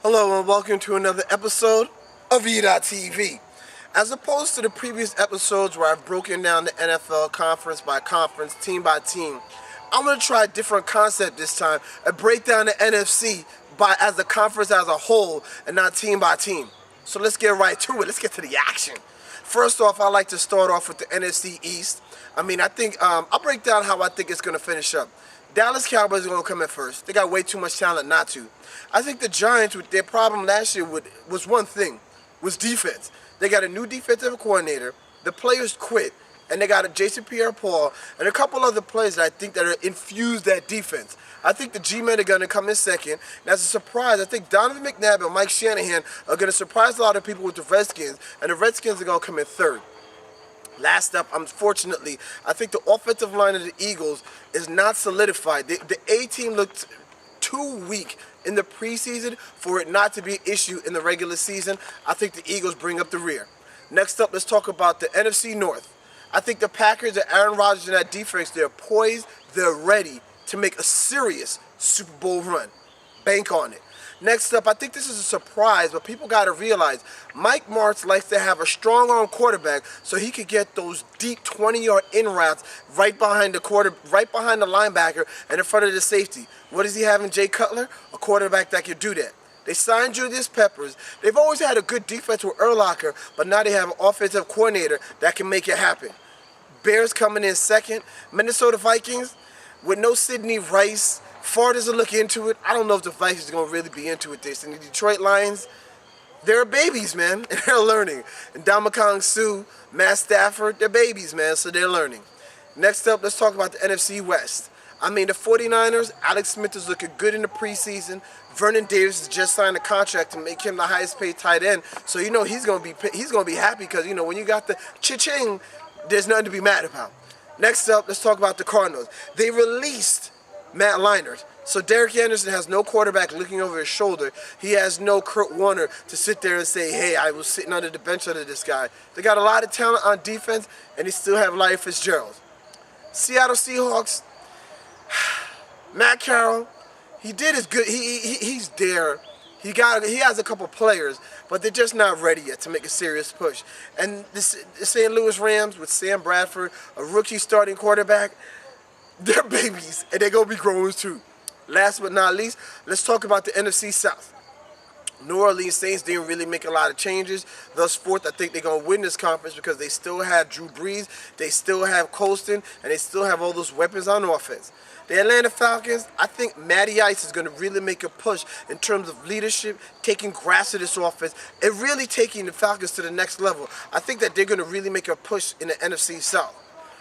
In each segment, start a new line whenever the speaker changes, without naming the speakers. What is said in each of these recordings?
Hello and welcome to another episode of E.TV. As opposed to the previous episodes where I've broken down the NFL conference by conference, team by team, I'm going to try a different concept this time and break down the NFC as the conference as a whole and not team by team. So let's get right to it. Let's get to the action. First off, I like to start off with the NFC East. I'll break down how I think it's going to finish up. Dallas Cowboys are going to come in first. They got way too much talent not to. I think the Giants, with their problem last year was one thing, was defense. They got a new defensive coordinator. The players quit, and they got a Jason Pierre-Paul and a couple other players that I think that are infused that defense. I think the G-men are going to come in second. And as a surprise, I think Donovan McNabb and Mike Shanahan are going to surprise a lot of people with the Redskins, and the Redskins are going to come in third. Last up, unfortunately, I think the offensive line of the Eagles is not solidified. The A-team looked too weak in the preseason for it not to be an issue in the regular season. I think the Eagles bring up the rear. Next up, let's talk about the NFC North. I think the Packers and Aaron Rodgers and that defense, they're poised, they're ready to make a serious Super Bowl run. Bank on it. Next up, I think this is a surprise, but people got to realize Mike Martz likes to have a strong arm quarterback so he could get those deep 20-yard in routes right behind the linebacker and in front of the safety. What does he have in Jay Cutler? A quarterback that can do that. They signed Julius Peppers. They've always had a good defense with Urlacher, but now they have an offensive coordinator that can make it happen. Bears coming in second. Minnesota Vikings with no Sidney Rice. Far doesn't look into it. I don't know if the Vikings are going to really be into it this. And the Detroit Lions, they're babies, man, and they're learning. And Ndamukong Suh, Matt Stafford, they're babies, man, so they're learning. Next up, let's talk about the NFC West. The 49ers, Alex Smith is looking good in the preseason. Vernon Davis has just signed a contract to make him the highest paid tight end. So you know he's going to be happy because, you know, when you got the cha-ching, there's nothing to be mad about. Next up, let's talk about the Cardinals. They released Matt Leinart. So Derek Anderson has no quarterback looking over his shoulder. He has no Kurt Warner to sit there and say, hey, I was sitting under the bench under this guy. They got a lot of talent on defense, and they still have Larry Fitzgerald. Seattle Seahawks, Matt Carroll, he did his good. He's there. He has a couple players, but they're just not ready yet to make a serious push. And the St. Louis Rams with Sam Bradford, a rookie starting quarterback, they're babies, and they're going to be growing too. Last but not least, let's talk about the NFC South. New Orleans Saints didn't really make a lot of changes. Thus forth, I think they're going to win this conference because they still have Drew Brees, they still have Colston, and they still have all those weapons on offense. The Atlanta Falcons, I think Matty Ice is going to really make a push in terms of leadership, taking grasp of this offense, and really taking the Falcons to the next level. I think that they're going to really make a push in the NFC South.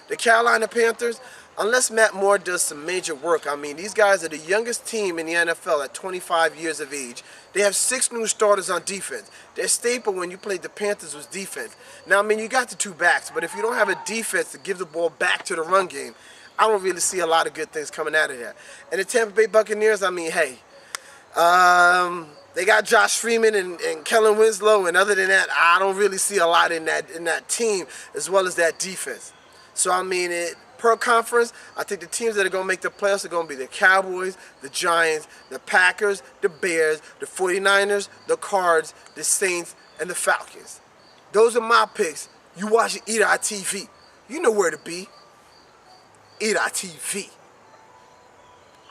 The Carolina Panthers, unless Matt Moore does some major work, these guys are the youngest team in the NFL at 25 years of age. They have 6 new starters on defense. Their staple when you played the Panthers was defense. Now, you got the 2 backs, but if you don't have a defense to give the ball back to the run game, I don't really see a lot of good things coming out of that. And the Tampa Bay Buccaneers, they got Josh Freeman and Kellen Winslow, and other than that, I don't really see a lot in that team as well as that defense. So, per conference, I think the teams that are going to make the playoffs are going to be the Cowboys, the Giants, the Packers, the Bears, the 49ers, the Cards, the Saints, and the Falcons. Those are my picks. You watch E.TV. You know where to be. E.TV.